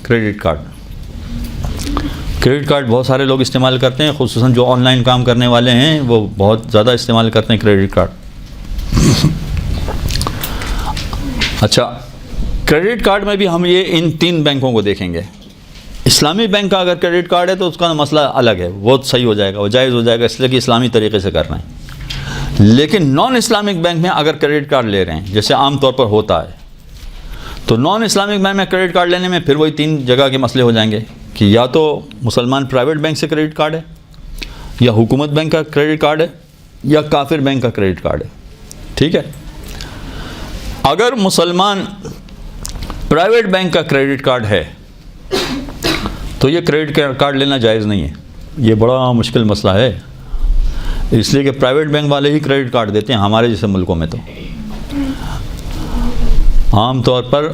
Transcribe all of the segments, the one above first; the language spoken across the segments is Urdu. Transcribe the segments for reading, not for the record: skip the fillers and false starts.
کریڈٹ کارڈ بہت سارے لوگ استعمال کرتے ہیں، خصوصاً جو آن لائن کام کرنے والے ہیں وہ بہت زیادہ استعمال کرتے ہیں کریڈٹ کارڈ۔ اچھا، کریڈٹ کارڈ میں بھی ہم یہ ان 3 بینکوں کو دیکھیں گے۔ اسلامی بینک کا اگر کریڈٹ کارڈ ہے تو اس کا مسئلہ الگ ہے، وہ صحیح ہو جائے گا، وہ جائز ہو جائے گا، اس لیے کہ اسلامی طریقے سے کر رہے ہیں۔ لیکن نان اسلامک بینک میں اگر کریڈٹ کارڈ لے رہے ہیں، جیسے عام طور پر ہوتا ہے، تو نان اسلامک بینک میں کریڈٹ کارڈ لینے میں پھر وہی 3 جگہ کے مسئلے ہو جائیں گے کہ یا تو مسلمان پرائیویٹ بینک سے کریڈٹ کارڈ ہے، یا حکومت بینک کا کریڈٹ کارڈ ہے، یا کافر بینک کا کریڈٹ کارڈ ہے۔ ٹھیک ہے، اگر مسلمان پرائیویٹ بینک کا کریڈٹ کارڈ ہے تو یہ کریڈٹ کارڈ لینا جائز نہیں ہے۔ یہ بڑا مشکل مسئلہ ہے، اس لیے کہ پرائیویٹ بینک والے ہی کریڈٹ کارڈ دیتے ہیں ہمارے جیسے ملکوں میں۔ تو عام طور پر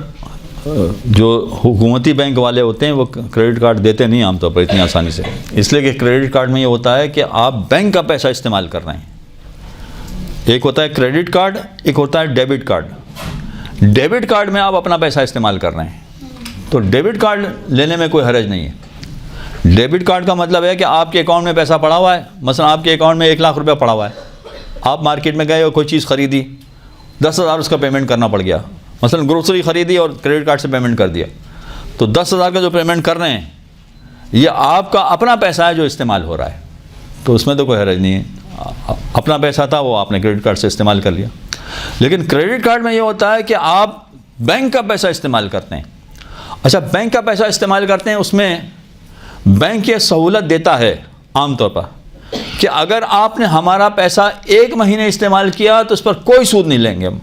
جو حکومتی بینک والے ہوتے ہیں وہ کریڈٹ کارڈ دیتے نہیں عام طور پر اتنی آسانی سے، اس لیے کہ کریڈٹ کارڈ میں یہ ہوتا ہے کہ آپ بینک کا پیسہ استعمال کر رہے ہیں۔ ایک ہوتا ہے کریڈٹ کارڈ، ایک ہوتا ہے ڈیبٹ کارڈ۔ ڈیبٹ کارڈ میں آپ اپنا پیسہ استعمال کر رہے ہیں، تو ڈیبٹ کارڈ لینے میں کوئی حرج نہیں ہے۔ ڈیبٹ کارڈ کا مطلب ہے کہ آپ کے اکاؤنٹ میں پیسہ پڑا ہوا ہے، مثلا آپ کے اکاؤنٹ میں 1 لاکھ روپیہ پڑا ہوا ہے، آپ مارکیٹ میں گئے اور کوئی چیز خریدی، 10,000 اس کا پیمنٹ کرنا پڑ گیا، مثلا گروسری خریدی اور کریڈٹ کارڈ سے پیمنٹ کر دیا، تو 10,000 کا جو پیمنٹ کر رہے ہیں یہ آپ کا اپنا پیسہ ہے جو استعمال ہو رہا ہے، تو اس میں تو کوئی حرج نہیں ہے، اپنا پیسہ تھا وہ آپ نے کریڈٹ کارڈ سے استعمال کر لیا۔ لیکن کریڈٹ کارڈ میں یہ ہوتا ہے کہ آپ بینک کا پیسہ استعمال کرتے ہیں۔ اچھا، بینک کا پیسہ استعمال کرتے ہیں، اس میں بینک یہ سہولت دیتا ہے عام طور پر کہ اگر آپ نے ہمارا پیسہ 1 مہینے استعمال کیا تو اس پر کوئی سود نہیں لیں گے ہم۔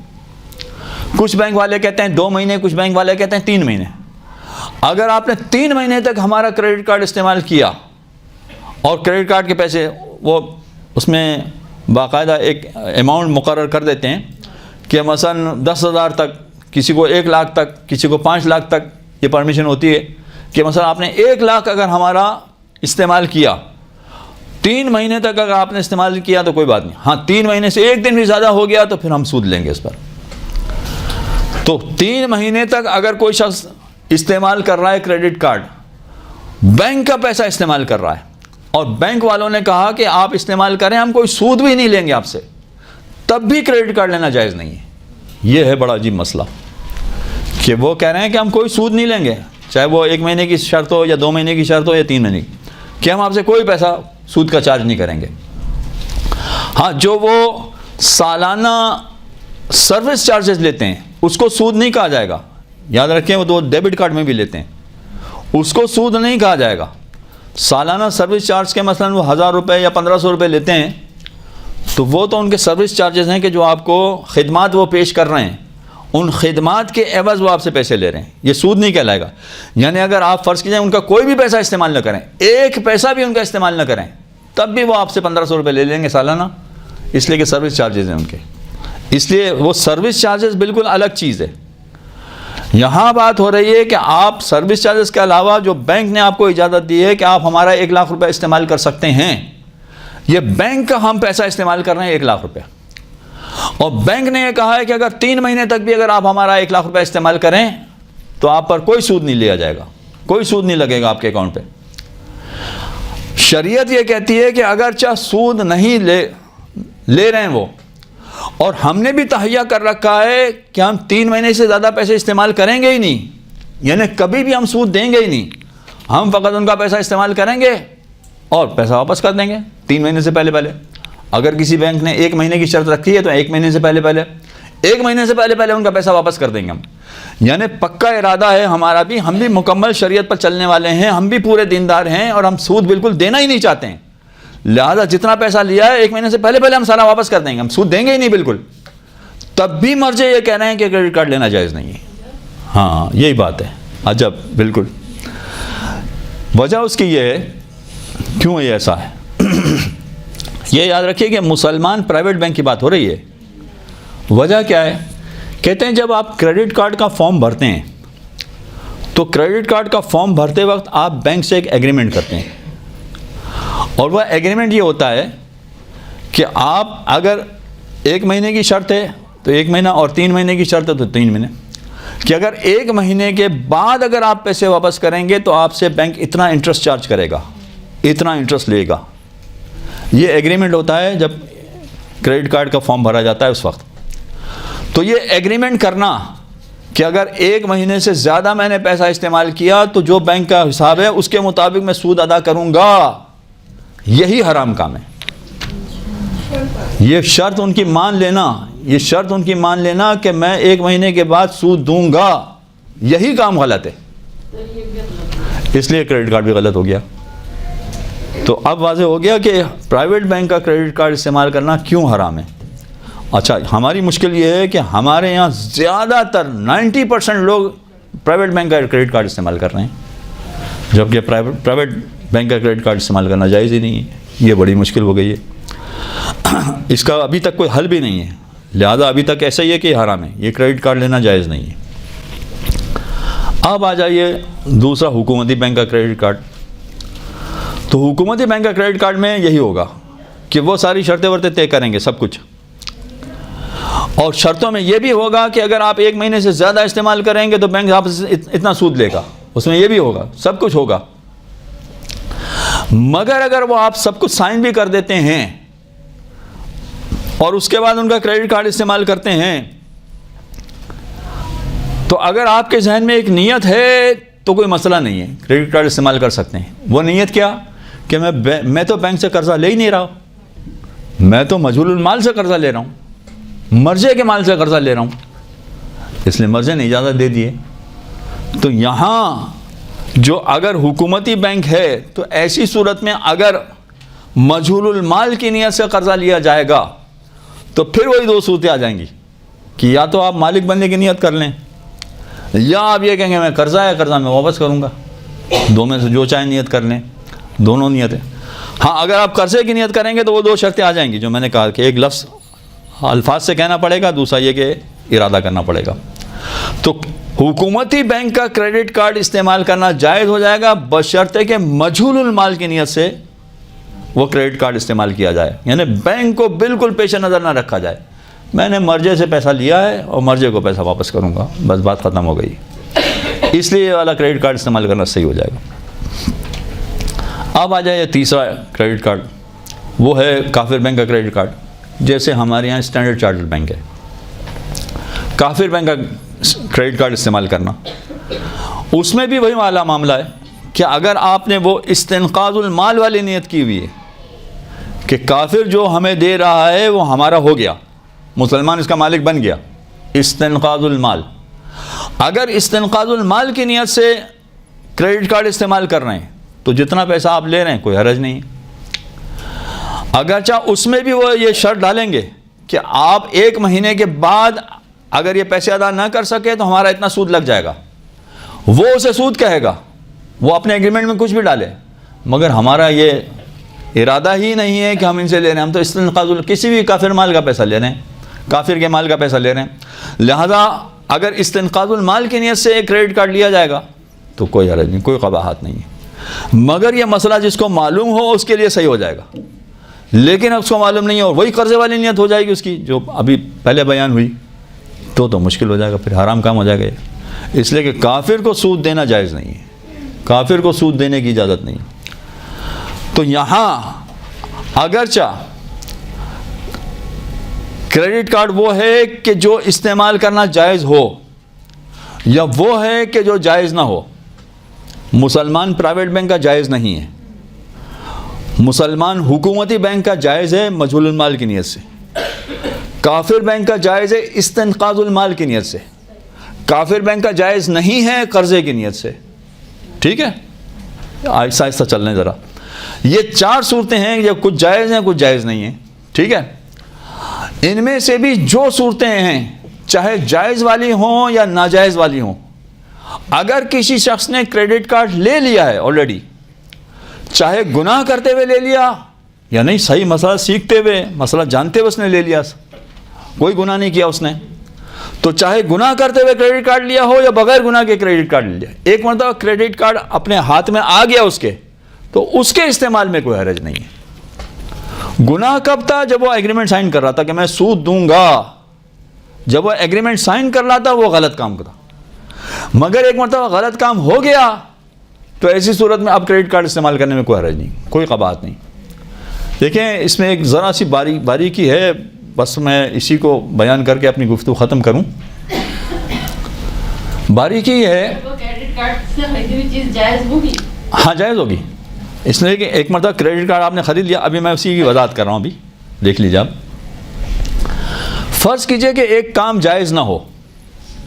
کچھ بینک والے کہتے ہیں 2 مہینے، کچھ بینک والے کہتے ہیں 3 مہینے۔ اگر آپ نے 3 مہینے تک ہمارا کریڈٹ کارڈ استعمال کیا اور کریڈٹ کارڈ کے پیسے وہ اس میں باقاعدہ ایک اماؤنٹ مقرر کر دیتے ہیں کہ مثلا 10,000 تک، کسی کو 1 لاکھ تک، کسی کو 5 لاکھ تک یہ پرمیشن ہوتی ہے کہ مثلا آپ نے 1 لاکھ اگر ہمارا استعمال کیا، 3 مہینے تک اگر آپ نے استعمال کیا تو کوئی بات نہیں، ہاں 3 مہینے سے 1 دن بھی زیادہ ہو گیا تو پھر ہم سود لیں گے اس پر۔ تو 3 مہینے تک اگر کوئی شخص استعمال کر رہا ہے کریڈٹ کارڈ، بینک کا پیسہ استعمال کر رہا ہے، اور بینک والوں نے کہا کہ آپ استعمال کریں، ہم کوئی سود بھی نہیں لیں گے آپ سے، تب بھی کریڈٹ کارڈ لینا جائز نہیں ہے۔ یہ ہے بڑا عجیب مسئلہ کہ وہ کہہ رہے ہیں کہ ہم کوئی سود نہیں لیں گے، چاہے وہ 1 مہینے کی شرط ہو یا 2 مہینے کی شرط ہو یا 3 مہینے کی، کہ ہم آپ سے کوئی پیسہ سود کا چارج نہیں کریں گے۔ ہاں، جو وہ سالانہ سروس چارجز لیتے ہیں اس کو سود نہیں کہا جائے گا، یاد رکھیں، وہ تو ڈیبٹ کارڈ میں بھی لیتے ہیں، اس کو سود نہیں کہا جائے گا۔ سالانہ سروس چارج کے مثلا وہ 1,000 روپے یا 1,500 روپے لیتے ہیں، تو وہ تو ان کے سروس چارجز ہیں کہ جو آپ کو خدمات وہ پیش کر رہے ہیں، ان خدمات کے عوض وہ آپ سے پیسے لے رہے ہیں، یہ سود نہیں کہلائے گا۔ یعنی اگر آپ فرض کیجئے ان کا کوئی بھی پیسہ استعمال نہ کریں، 1 پیسہ بھی ان کا استعمال نہ کریں، تب بھی وہ آپ سے 1,500 روپے لے لیں گے سالانہ، اس لیے کہ سروس چارجز ہیں ان کے، اس لیے وہ سروس چارجز بالکل الگ چیز ہے۔ یہاں بات ہو رہی ہے کہ آپ سروس چارجز کے علاوہ جو بینک نے آپ کو اجازت دی ہے کہ آپ ہمارا 1 لاکھ روپے استعمال کر سکتے ہیں، یہ بینک کا ہم پیسہ استعمال کر رہے ہیں 1 لاکھ روپے، اور بینک نے یہ کہا ہے کہ اگر 3 مہینے تک بھی اگر آپ ہمارا 1 لاکھ روپے استعمال کریں تو آپ پر کوئی سود نہیں لیا جائے گا، کوئی سود نہیں لگے گا آپ کے اکاؤنٹ پہ۔ شریعت یہ کہتی ہے کہ اگرچہ سود نہیں لے رہے ہیں وہ، اور ہم نے بھی تہیا کر رکھا ہے کہ ہم 3 مہینے سے زیادہ پیسے استعمال کریں گے ہی نہیں، یعنی کبھی بھی ہم سود دیں گے ہی نہیں، ہم فقط ان کا پیسہ استعمال کریں گے اور پیسہ واپس کر دیں گے 3 مہینے سے پہلے۔ اگر کسی بینک نے 1 مہینے کی شرط رکھی ہے تو 1 مہینے سے پہلے ان کا پیسہ واپس کر دیں گے ہم، یعنی پکا ارادہ ہے ہمارا بھی، ہم بھی مکمل شریعت پر چلنے والے ہیں، ہم بھی پورے دیندار ہیں، اور ہم سود بالکل دینا ہی نہیں چاہتے ہیں، لہذا جتنا پیسہ لیا ہے 1 مہینے سے پہلے ہم سارا واپس کر دیں گے، ہم سود دیں گے ہی نہیں بالکل۔ تب بھی مرجع یہ کہہ رہے ہیں کہ کریڈٹ کارڈ لینا جائز نہیں ہے۔ ہاں، یہی بات ہے، عجب، بالکل۔ وجہ اس کی یہ ہے، کیوں یہ ایسا ہے؟ یہ یاد رکھیے کہ مسلمان پرائیویٹ بینک کی بات ہو رہی ہے۔ وجہ کیا ہے؟ کہتے ہیں جب آپ کریڈٹ کارڈ کا فارم بھرتے ہیں تو کریڈٹ کارڈ کا فارم بھرتے وقت آپ بینک سے ایک ایگریمنٹ کرتے ہیں، اور وہ ایگریمنٹ یہ ہوتا ہے کہ آپ اگر 1 مہینے کی شرط ہے تو 1 مہینہ، اور 3 مہینے کی شرط ہے تو 3 مہینے، کہ اگر 1 مہینے کے بعد اگر آپ پیسے واپس کریں گے تو آپ سے بینک اتنا انٹرسٹ چارج کرے گا، اتنا انٹرسٹ لے گا. یہ ایگریمنٹ ہوتا ہے جب کریڈٹ کارڈ کا فارم بھرا جاتا ہے اس وقت. تو یہ ایگریمنٹ کرنا کہ اگر 1 مہینے سے زیادہ میں نے پیسہ استعمال کیا تو جو بینک کا حساب ہے اس کے مطابق میں سود ادا کروں گا، یہی حرام کام ہے. یہ شرط ان کی مان لینا، یہ شرط ان کی مان لینا کہ میں 1 مہینے کے بعد سود دوں گا، یہی کام غلط ہے. اس لیے کریڈٹ کارڈ بھی غلط ہو گیا. تو اب واضح ہو گیا کہ پرائیویٹ بینک کا کریڈٹ کارڈ استعمال کرنا کیوں حرام ہے. اچھا، ہماری مشکل یہ ہے کہ ہمارے یہاں زیادہ تر 90% لوگ پرائیویٹ بینک کا کریڈٹ کارڈ استعمال کر رہے ہیں، جبکہ پرائیویٹ بینک کا کریڈٹ کارڈ استعمال کرنا جائز ہی نہیں ہے. یہ بڑی مشکل ہو گئی ہے. اس کا ابھی تک کوئی حل بھی نہیں ہے، لہذا ابھی تک ایسا ہی ہے کہ یہ حرام ہے، یہ کریڈٹ کارڈ لینا جائز نہیں ہے. اب آ جائیے دوسرا، حکومتی بینک کا کریڈٹ کارڈ. تو حکومتی بینک کا کریڈٹ کارڈ میں یہی ہوگا کہ وہ ساری شرطیں ورتیں طے کریں گے سب کچھ، اور شرطوں میں یہ بھی ہوگا کہ اگر آپ 1 مہینے سے زیادہ استعمال کریں گے تو بینک آپ سے اتنا سود لے گا، اس میں یہ بھی ہوگا، سب کچھ ہوگا. مگر اگر وہ آپ سب کچھ سائن بھی کر دیتے ہیں اور اس کے بعد ان کا کریڈٹ کارڈ استعمال کرتے ہیں، تو اگر آپ کے ذہن میں ایک نیت ہے تو کوئی مسئلہ نہیں ہے، کریڈٹ کارڈ استعمال کر سکتے ہیں. وہ نیت کیا کہ میں تو بینک سے قرضہ لے ہی نہیں رہا ہوں، میں تو مجہول المال سے قرضہ لے رہا ہوں، مرضے کے مال سے قرضہ لے رہا ہوں، اس لیے مرضے نے اجازت دے دیے. تو یہاں جو اگر حکومتی بینک ہے تو ایسی صورت میں اگر مجہول المال کی نیت سے قرضہ لیا جائے گا تو پھر وہی 2 صورتیں آ جائیں گی کہ یا تو آپ مالک بننے کی نیت کر لیں، یا آپ یہ کہیں گے میں قرضہ ہے، قرضہ میں واپس کروں گا. دو میں سے جو چاہیں نیت کر لیں، دونوں نیتیں. ہاں، اگر آپ قرضے کی نیت کریں گے تو وہ 2 شرطیں آ جائیں گی جو میں نے کہا کہ ایک لفظ الفاظ سے کہنا پڑے گا، دوسرا یہ کہ ارادہ کرنا پڑے گا. تو حکومتی بینک کا کریڈٹ کارڈ استعمال کرنا جائز ہو جائے گا بشرطے کہ مجہول المال کی نیت سے وہ کریڈٹ کارڈ استعمال کیا جائے، یعنی بینک کو بالکل پیش نظر نہ رکھا جائے میں نے مرجے سے پیسہ لیا ہے اور مرجے کو پیسہ واپس کروں گا، بس بات ختم ہو گئی. اس لیے یہ والا کریڈٹ کارڈ استعمال کرنا صحیح ہو جائے گا. اب آ جائے تیسرا کریڈٹ کارڈ، وہ ہے کافر بینک کا کریڈٹ کارڈ. جیسے ہمارے یہاں اسٹینڈرڈ چارٹرڈ بینک ہے، کافر بینک کا کریڈٹ کارڈ استعمال کرنا، اس میں بھی وہی والا معاملہ ہے کہ اگر آپ نے وہ استنقاذ المال والی نیت کی ہوئی ہے کہ کافر جو ہمیں دے رہا ہے وہ ہمارا ہو گیا، مسلمان اس کا مالک بن گیا، استنقاذ المال. اگر استنقاذ المال کی نیت سے کریڈٹ کارڈ استعمال کر رہے ہیں تو جتنا پیسہ آپ لے رہے ہیں کوئی حرج نہیں. اگرچہ اس میں بھی وہ یہ شرط ڈالیں گے کہ آپ 1 مہینے کے بعد اگر یہ پیسے ادا نہ کر سکے تو ہمارا اتنا سود لگ جائے گا. وہ اسے سود کہے گا، وہ اپنے ایگریمنٹ میں کچھ بھی ڈالے، مگر ہمارا یہ ارادہ ہی نہیں ہے کہ ہم ان سے لے رہے ہیں، ہم تو استنقاذ کسی بھی کافر مال کا پیسہ لے رہے ہیں، کافر کے مال کا پیسہ لے رہے ہیں. لہذا اگر استنقاذ المال کی نیت سے ایک کریڈٹ کارڈ لیا جائے گا تو کوئی حرج نہیں، کوئی قباحت نہیں ہے. مگر یہ مسئلہ جس کو معلوم ہو اس کے لیے صحیح ہو جائے گا، لیکن اب اس کو معلوم نہیں ہو وہی قرضے والی نیت ہو جائے گی اس کی جو ابھی پہلے بیان ہوئی تو مشکل ہو جائے گا، پھر حرام کام ہو جائے گا. اس لیے کہ کافر کو سود دینا جائز نہیں ہے، کافر کو سود دینے کی اجازت نہیں. تو یہاں اگرچہ کریڈٹ کارڈ وہ ہے کہ جو استعمال کرنا جائز ہو یا وہ ہے کہ جو جائز نہ ہو. مسلمان پرائیویٹ بینک کا جائز نہیں ہے، مسلمان حکومتی بینک کا جائز ہے مجہول المال کی نیت سے، کافر بینک کا جائز ہے استنقاذ المال کی نیت سے، کافر بینک کا جائز نہیں ہے قرضے کی نیت سے. ٹھیک ہے، آہستہ آہستہ چل رہے ہیں ذرا. یہ 4 صورتیں ہیں، یہ کچھ جائز ہیں کچھ جائز نہیں ہیں. ٹھیک ہے، ان میں سے بھی جو صورتیں ہیں چاہے جائز والی ہوں یا ناجائز والی ہوں، اگر کسی شخص نے کریڈٹ کارڈ لے لیا ہے آلریڈی، چاہے گناہ کرتے ہوئے لے لیا یا نہیں، صحیح مسئلہ سیکھتے ہوئے، مسئلہ جانتے ہوئے اس نے لے لیا، کوئی گناہ نہیں کیا اس نے، تو چاہے گناہ کرتے ہوئے کریڈٹ کارڈ لیا ہو یا بغیر گناہ کے کریڈٹ کارڈ لے لیا، ایک مرتبہ کریڈٹ کارڈ اپنے ہاتھ میں آ گیا اس کے، تو اس کے استعمال میں کوئی حرج نہیں ہے. گناہ کب تھا؟ جب وہ ایگریمنٹ سائن کر رہا تھا کہ میں سود دوں گا. جب وہ ایگریمنٹ سائن کر رہا تھا وہ غلط کام تھا. مگر ایک مرتبہ غلط کام ہو گیا تو ایسی صورت میں اب کریڈٹ کارڈ استعمال کرنے میں کوئی حرج نہیں، کوئی قباحت نہیں۔ دیکھیں اس میں ایک ذرا سی باریکی ہے، بس میں اسی کو بیان کر کے اپنی گفتگو ختم کروں۔ باریکی ہے، کریڈٹ کارڈ سے خریدی ہوئی چیز جائز ہوگی؟ ہاں جائز ہوگی، اس لیے کہ ایک مرتبہ کریڈٹ کارڈ آپ نے خرید لیا، ابھی میں اسی کی وضاحت کر رہا ہوں، ابھی دیکھ لیجیے آپ۔ فرض کیجئے کہ ایک کام جائز نہ ہو،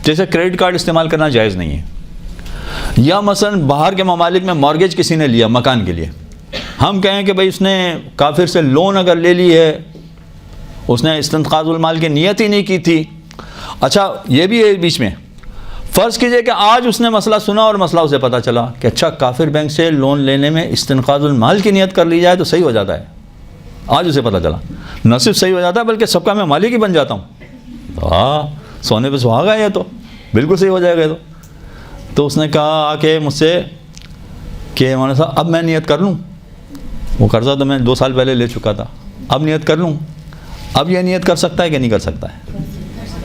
جیسے کریڈٹ کارڈ استعمال کرنا جائز نہیں ہے، یا مثلا باہر کے ممالک میں مارگیج کسی نے لیا مکان کے لیے، ہم کہیں کہ بھئی اس نے کافر سے لون اگر لے لی ہے، اس نے استنقاذ المال کی نیت ہی نہیں کی تھی۔ اچھا یہ بھی ہے بیچ میں، فرض کیجئے کہ آج اس نے مسئلہ سنا اور مسئلہ اسے پتہ چلا کہ اچھا کافر بینک سے لون لینے میں استنقاذ المال کی نیت کر لی جائے تو صحیح ہو جاتا ہے، آج اسے پتہ چلا، نہ صرف صحیح ہو جاتا ہے بلکہ سب کا میں مالک ہی بن جاتا ہوں۔ ہاں سونے پہ سہاگا ہے، یہ تو بالکل صحیح ہو جائے گا۔ تو اس نے کہا آ کے مجھ سے کہ مولانا صاحب اب میں نیت کر لوں، وہ قرضہ تو میں 2 سال پہلے لے چکا تھا، اب نیت کر لوں۔ اب یہ نیت کر سکتا ہے کہ نہیں کر سکتا ہے؟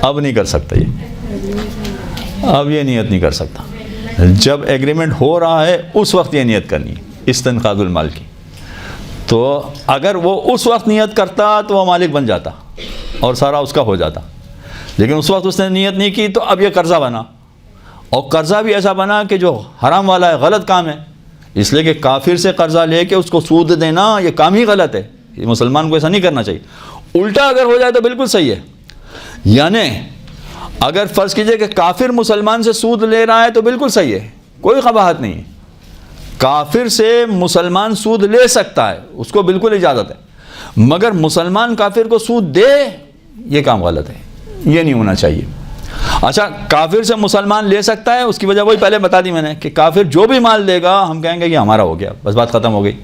اب نہیں کر سکتا، اب یہ نیت نہیں کر سکتا۔ جب ایگریمنٹ ہو رہا ہے اس وقت یہ نیت کرنی ہے استنقاذ المال کی۔ تو اگر وہ اس وقت نیت کرتا تو وہ مالک بن جاتا اور سارا اس کا ہو جاتا، لیکن اس وقت اس نے نیت نہیں کی تو اب یہ قرضہ بنا، اور قرضہ بھی ایسا بنا کہ جو حرام والا ہے، غلط کام ہے، اس لیے کہ کافر سے قرضہ لے کے اس کو سود دینا یہ کام ہی غلط ہے، یہ مسلمان کو ایسا نہیں کرنا چاہیے۔ الٹا اگر ہو جائے تو بالکل صحیح ہے، یعنی اگر فرض کیجئے کہ کافر مسلمان سے سود لے رہا ہے تو بالکل صحیح ہے، کوئی قباحت نہیں ہے، کافر سے مسلمان سود لے سکتا ہے، اس کو بالکل اجازت ہے، مگر مسلمان کافر کو سود دے یہ کام غلط ہے، یہ نہیں ہونا چاہیے۔ اچھا کافر سے مسلمان لے سکتا ہے، اس کی وجہ وہی پہلے بتا دی میں نے کہ کافر جو بھی مال دے گا ہم کہیں گے یہ ہمارا ہو گیا، بس بات ختم ہو گئی۔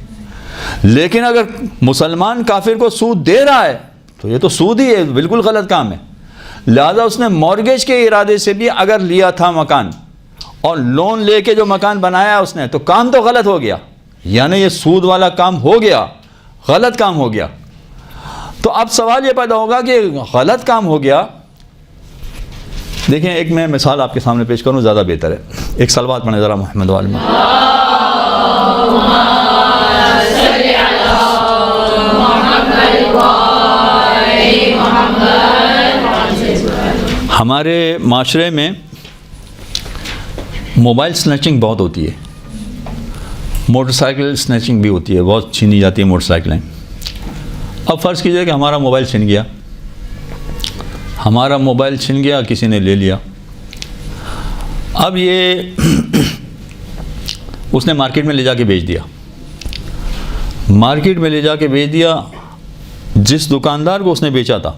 لیکن اگر مسلمان کافر کو سود دے رہا ہے تو یہ تو سود ہی ہے، بالکل غلط کام ہے۔ لہذا اس نے مورگیج کے ارادے سے بھی اگر لیا تھا مکان اور لون لے کے جو مکان بنایا اس نے، تو کام تو غلط ہو گیا، یعنی یہ سود والا کام ہو گیا، غلط کام ہو گیا۔ تو اب سوال یہ پیدا ہوگا کہ غلط کام ہو گیا، دیکھیں ایک میں مثال آپ کے سامنے پیش کروں زیادہ بہتر ہے، ایک صلوات پڑھیں ذرا محمد وعلی محمد۔ ہمارے معاشرے میں موبائل سنیچنگ بہت ہوتی ہے، موٹر سائیکل سنیچنگ بھی ہوتی ہے، بہت چھینی جاتی ہے موٹر سائیکلیں۔ اب فرض کیجئے کہ ہمارا موبائل چھن گیا، ہمارا موبائل چھن گیا، کسی نے لے لیا، اب یہ اس نے مارکیٹ میں لے جا کے بیچ دیا، مارکیٹ میں لے جا کے بیچ دیا، جس دکاندار کو اس نے بیچا تھا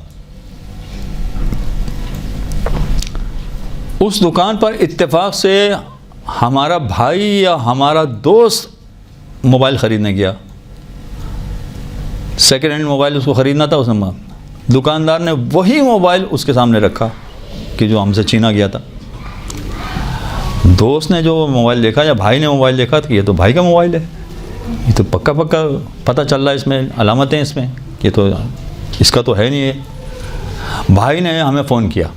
اس دکان پر اتفاق سے ہمارا بھائی یا ہمارا دوست موبائل خریدنے گیا، سیکنڈ ہینڈ موبائل اس کو خریدنا تھا، اس نے دکاندار نے وہی موبائل اس کے سامنے رکھا کہ جو ہم سے چھینا گیا تھا۔ دوست نے جو موبائل دیکھا یا بھائی نے موبائل دیکھا کہ یہ تو بھائی کا موبائل ہے، یہ تو پکا پتہ چل رہا ہے، اس میں علامتیں اس میں، یہ تو اس کا تو ہے نہیں ہے۔ بھائی نے ہمیں فون کیا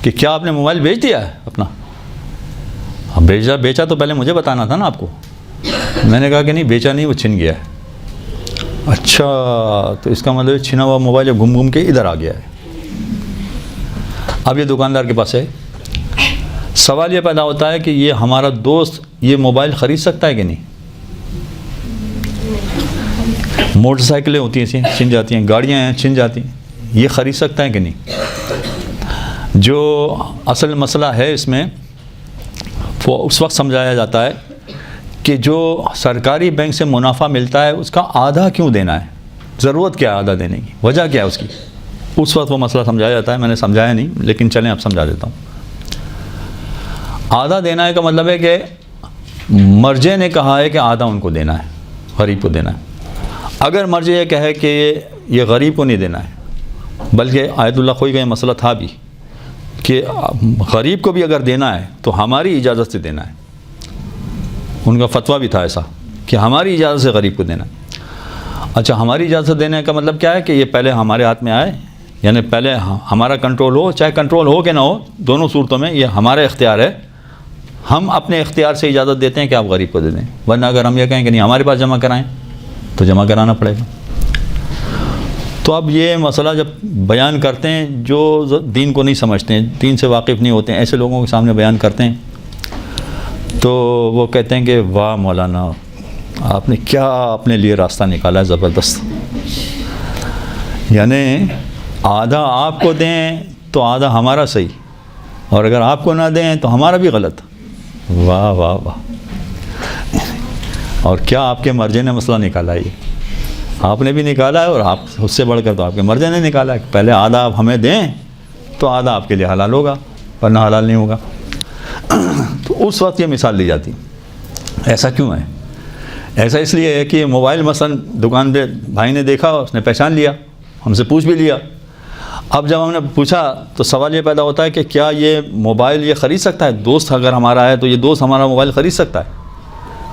کہ کیا آپ نے موبائل بیچ دیا ہے اپنا؟ بیچا تو پہلے مجھے بتانا تھا نا آپ کو۔ میں نے کہا کہ نہیں بیچا نہیں، وہ چھن گیا ہے۔ اچھا تو اس کا مطلب چھنا ہوا موبائل گھوم کے ادھر آ گیا ہے، اب یہ دکاندار کے پاس ہے۔ سوال یہ پیدا ہوتا ہے کہ یہ ہمارا دوست یہ موبائل خرید سکتا ہے کہ نہیں؟ موٹر سائیکلیں ہوتی ہیں چھن جاتی ہیں، گاڑیاں ہیں چھن جاتی ہیں، یہ خرید سکتا ہے کہ نہیں؟ جو اصل مسئلہ ہے اس میں وہ اس وقت سمجھایا جاتا ہے کہ جو سرکاری بینک سے منافع ملتا ہے اس کا آدھا کیوں دینا ہے، ضرورت کیا ہے آدھا دینے کی، وجہ کیا ہے اس کی، اس وقت وہ مسئلہ سمجھایا جاتا ہے۔ میں نے سمجھایا نہیں لیکن چلیں اب سمجھا دیتا ہوں۔ آدھا دینا ہے کا مطلب ہے کہ مرجع نے کہا ہے کہ آدھا ان کو دینا ہے، غریب کو دینا ہے۔ اگر مرجع یہ کہے کہ یہ غریب کو نہیں دینا ہے، بلکہ آیت اللہ خوئی کا یہ مسئلہ تھا بھی کہ غریب کو بھی اگر دینا ہے تو ہماری اجازت سے دینا ہے، ان کا فتویٰ بھی تھا ایسا کہ ہماری اجازت سے غریب کو دینا ہے۔ اچھا ہماری اجازت دینے کا مطلب کیا ہے کہ یہ پہلے ہمارے ہاتھ میں آئے، یعنی پہلے ہمارا کنٹرول ہو، چاہے کنٹرول ہو کہ نہ ہو، دونوں صورتوں میں یہ ہمارا اختیار ہے ہم اپنے اختیار سے اجازت دیتے ہیں کہ آپ غریب کو دے دیں، ورنہ اگر ہم یہ کہیں کہ نہیں ہمارے پاس جمع کرائیں تو جمع کرانا پڑے گا۔ تو اب یہ مسئلہ جب بیان کرتے ہیں جو دین کو نہیں سمجھتے ہیں، دین سے واقف نہیں ہوتے ہیں، ایسے لوگوں کے سامنے بیان کرتے ہیں تو وہ کہتے ہیں کہ واہ مولانا آپ نے کیا اپنے لیے راستہ نکالا ہے زبردست، یعنی آدھا آپ کو دیں تو آدھا ہمارا صحیح، اور اگر آپ کو نہ دیں تو ہمارا بھی غلط۔ واہ واہ واہ، اور کیا آپ کے مرجے نے مسئلہ نکالا ہے، یہ آپ نے بھی نکالا ہے، اور آپ اس سے بڑھ کر تو آپ کے مرجے نے نکالا ہے۔ پہلے آدھا آپ ہمیں دیں تو آدھا آپ کے لیے حلال ہوگا، ورنہ حلال نہیں ہوگا۔ تو اس وقت یہ مثال لی جاتی۔ ایسا کیوں ہے؟ ایسا اس لیے ہے کہ موبائل مثلا دکان پہ بھائی نے دیکھا، اس نے پہچان لیا، ہم سے پوچھ بھی لیا۔ اب جب ہم نے پوچھا تو سوال یہ پیدا ہوتا ہے کہ کیا یہ موبائل یہ خرید سکتا ہے؟ دوست اگر ہمارا ہے تو یہ دوست ہمارا موبائل خرید سکتا ہے؟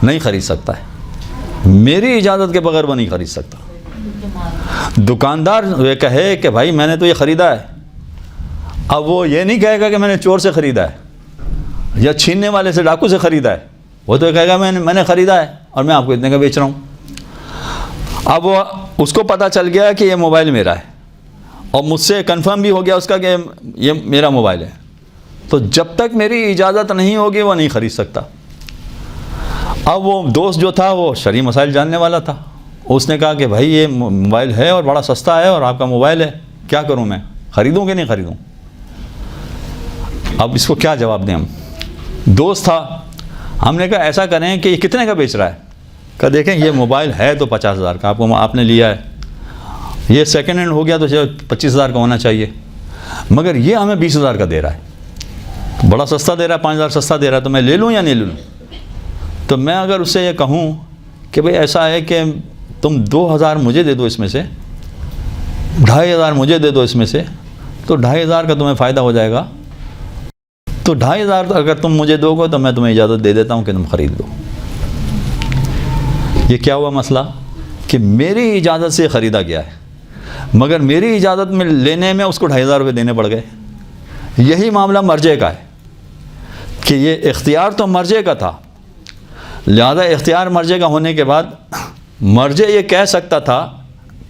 نہیں خرید سکتا ہے، میری اجازت کے بغیر وہ نہیں خرید سکتا۔ دکاندار یہ کہے کہ بھائی میں نے تو یہ خریدا ہے، اب وہ یہ نہیں کہے گا کہ میں نے چور سے خریدا ہے یا چھیننے والے سے، ڈاکو سے خریدا ہے، وہ تو یہ کہے گا میں نے خریدا ہے اور میں آپ کو اتنے کا بیچ رہا ہوں۔ اب وہ اس کو پتہ چل گیا کہ یہ موبائل میرا ہے، اور مجھ سے کنفرم بھی ہو گیا اس کا کہ یہ میرا موبائل ہے، تو جب تک میری اجازت نہیں ہوگی وہ نہیں خرید سکتا۔ اب وہ دوست جو تھا وہ شرعی مسائل جاننے والا تھا، اس نے کہا کہ بھائی یہ موبائل ہے اور بڑا سستا ہے اور آپ کا موبائل ہے، کیا کروں میں، خریدوں کہ نہیں خریدوں؟ اب اس کو کیا جواب دیں ہم؟ دوست تھا، ہم نے کہا ایسا کریں کہ یہ کتنے کا بیچ رہا ہے؟ کہ دیکھیں یہ موبائل ہے تو 50,000 کا آپ نے لیا ہے، یہ سیکنڈ ہینڈ ہو گیا تو 25,000 کا ہونا چاہیے، مگر یہ ہمیں 20,000 کا دے رہا ہے، بڑا سستا دے رہا ہے، 5,000 سستا دے رہا ہے، تو میں لے لوں یا نہیں لے لوں؟ تو میں اگر اس سے یہ کہوں کہ بھئی ایسا ہے کہ تم 2,000 مجھے دے دو اس میں سے، 2,500 مجھے دے دو اس میں سے، تو 2,500 کا تمہیں فائدہ ہو جائے گا، تو 2,500 اگر تم مجھے دو گے تو میں تمہیں اجازت دے دیتا ہوں کہ تم خرید لو۔ یہ کیا ہوا مسئلہ کہ میری اجازت سے خریدا گیا ہے، مگر میری اجازت میں لینے میں اس کو 2,500 روپے دینے پڑ گئے۔ یہی معاملہ مرجے کا ہے کہ یہ اختیار تو مرجے کا تھا، لہذا اختیار مرجے کا ہونے کے بعد مرجے یہ کہہ سکتا تھا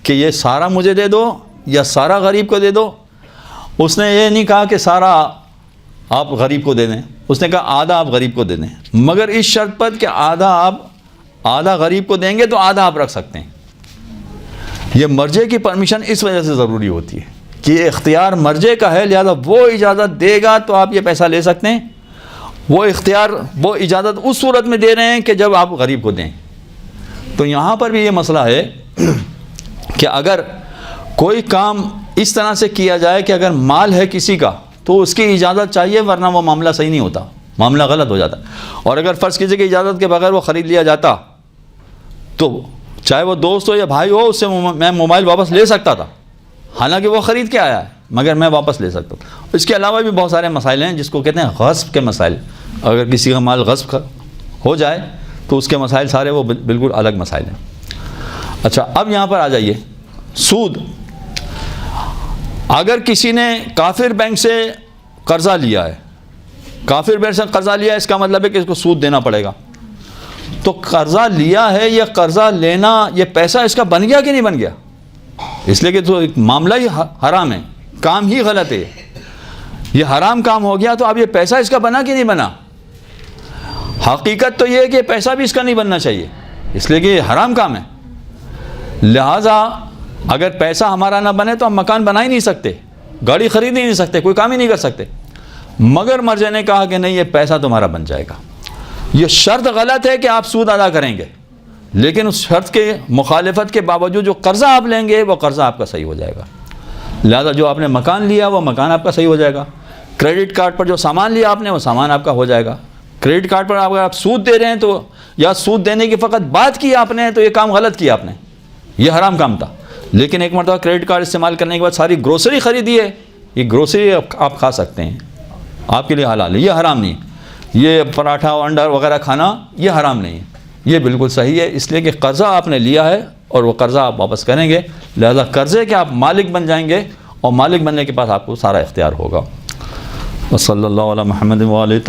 کہ یہ سارا مجھے دے دو یا سارا غریب کو دے دو۔ اس نے یہ نہیں کہا کہ سارا آپ غریب کو دے دیں، اس نے کہا آدھا آپ غریب کو دے دیں، مگر اس شرط پر کہ آدھا غریب کو دیں گے تو آدھا آپ رکھ سکتے ہیں۔ یہ مرجے کی پرمیشن اس وجہ سے ضروری ہوتی ہے کہ یہ اختیار مرجے کا ہے، لہذا وہ اجازت دے گا تو آپ یہ پیسہ لے سکتے ہیں۔ وہ اختیار وہ اجازت اس صورت میں دے رہے ہیں کہ جب آپ غریب کو دیں۔ تو یہاں پر بھی یہ مسئلہ ہے کہ اگر کوئی کام اس طرح سے کیا جائے کہ اگر مال ہے کسی کا تو اس کی اجازت چاہیے، ورنہ وہ معاملہ صحیح نہیں ہوتا، معاملہ غلط ہو جاتا۔ اور اگر فرض کسی کی اجازت کے بغیر وہ خرید لیا جاتا تو چاہے وہ دوست ہو یا بھائی ہو، اس سے میں موبائل واپس لے سکتا تھا، حالانکہ وہ خرید کے آیا ہے، مگر میں واپس لے سکتا ہوں۔ اس کے علاوہ بھی بہت سارے مسائل ہیں جس کو کہتے ہیں غصب کے مسائل۔ اگر کسی کا مال غصب ہو جائے تو اس کے مسائل سارے وہ بالکل الگ مسائل ہیں۔ اچھا، اب یہاں پر آ جائیے، سود۔ اگر کسی نے کافر بینک سے قرضہ لیا ہے، کافر بینک سے قرضہ لیا ہے، اس کا مطلب ہے کہ اس کو سود دینا پڑے گا۔ تو قرضہ لیا ہے، یہ قرضہ لینا، یہ پیسہ اس کا بن گیا کہ نہیں بن گیا؟ اس لیے کہ تو معاملہ ہی حرام ہے، کام ہی غلط ہے، یہ حرام کام ہو گیا، تو اب یہ پیسہ اس کا بنا کہ نہیں بنا؟ حقیقت تو یہ ہے کہ پیسہ بھی اس کا نہیں بننا چاہیے، اس لیے کہ یہ حرام کام ہے۔ لہٰذا اگر پیسہ ہمارا نہ بنے تو ہم مکان بنا ہی نہیں سکتے، گاڑی خرید ہی نہیں سکتے، کوئی کام ہی نہیں کر سکتے، مگر مرجع نے کہا کہ نہیں، یہ پیسہ تمہارا بن جائے گا۔ یہ شرط غلط ہے کہ آپ سود ادا کریں گے، لیکن اس شرط کے مخالفت کے باوجود جو قرضہ آپ لیں گے وہ قرضہ آپ کا صحیح ہو جائے گا۔ لہذا جو آپ نے مکان لیا وہ مکان آپ کا صحیح ہو جائے گا، کریڈٹ کارڈ پر جو سامان لیا آپ نے وہ سامان آپ کا ہو جائے گا۔ کریڈٹ کارڈ پر اگر آپ سود دے رہے ہیں تو، یا سود دینے کی فقط بات کی آپ نے، تو یہ کام غلط کیا آپ نے، یہ حرام کام تھا۔ لیکن ایک مرتبہ کریڈٹ کارڈ استعمال کرنے کے بعد ساری گروسری خریدی ہے، یہ گروسری آپ کھا سکتے ہیں، آپ کے لیے حلال ہے، یہ حرام نہیں ہے۔ یہ پراٹھا انڈا وغیرہ کھانا یہ حرام نہیں ہے، یہ بالکل صحیح ہے، اس لیے کہ قرضہ آپ نے لیا ہے اور وہ قرضہ آپ واپس کریں گے، لہذا قرضے کے آپ مالک بن جائیں گے، اور مالک بننے کے بعد آپ کو سارا اختیار ہوگا۔ وصلی اللہ علی محمد وآلہ